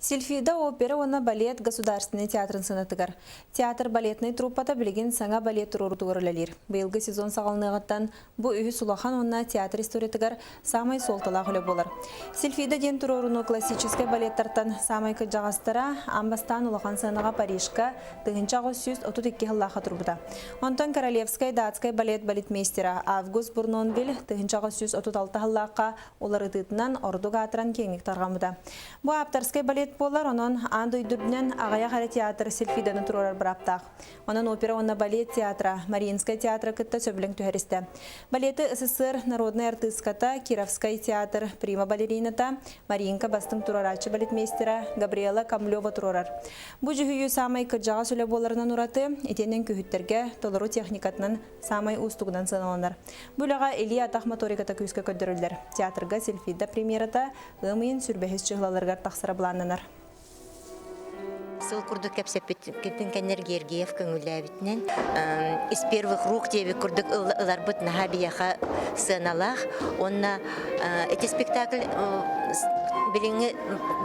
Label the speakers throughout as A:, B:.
A: Сильфида опера оны балет государственный театрын сынатыгар. Театр балетный труппата билеген саңа балет турурутугарлалир. Быйылгы сезон сағалныгаттан бу үйі сулахан онна театр историятыгар самай солталақ үлі болар. Сильфида ден туруруну классический балеттартан самай кыджағастара амбастан улахан саныға Парижка 1932 хыллаға турбуда. Онтан Королевская датская балетмейстера Август Бурнонвиль 1936 хыллаққа олар ытытынан ордуга атыран кеңік тарғамыда. Бу апторская балет болар, онон андой дүрдінен ағая қара театр Сильфиданы турарар браптақ. Онон опера онна балет театра, Мариинская театра кытта сөбілің түхәрісті. Балеты СССР народный артистката, Кировская театр, прима балерината, Мариинка бастың турарачы балетмейстера Габриэла Камлёва турарар. Бу жүхүйі самай кыджаға сөйлі боларынан ураты, етенен күйіттерге толыру техникатынан самай устугдан сыналанар. Бұлаға Илия атақ моториката күйіске көддірілдер. Театрға Сильфида премьерата ғымайын сүрбәхіз чығылаларғар тақсыра бұланынар.
B: Сыл курдук кепсеппеттен кеннер Гергиев көңіләбітінен. Из первых рук тебе курдук ыларбыт наха бияха сыналах. Онна эти спектакль билинге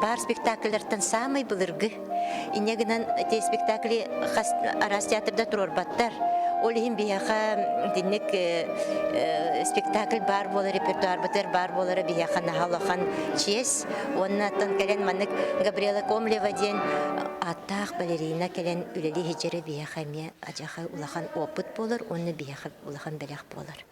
B: бар спектакльлерден самый былыргы. Инегінен эти спектакли арас театрда турорбаттар. Олихин бияха динник спектакль бар болар, репертуар бітер бар болар, бияха нахалахан чес. Оннаттан кәлен маннык Габриэла Комлева ден аттақ балерина кәлен үлелі хеджері бияха ме ажаха улахан опыт болар, онны бияха улахан бәләқ болар.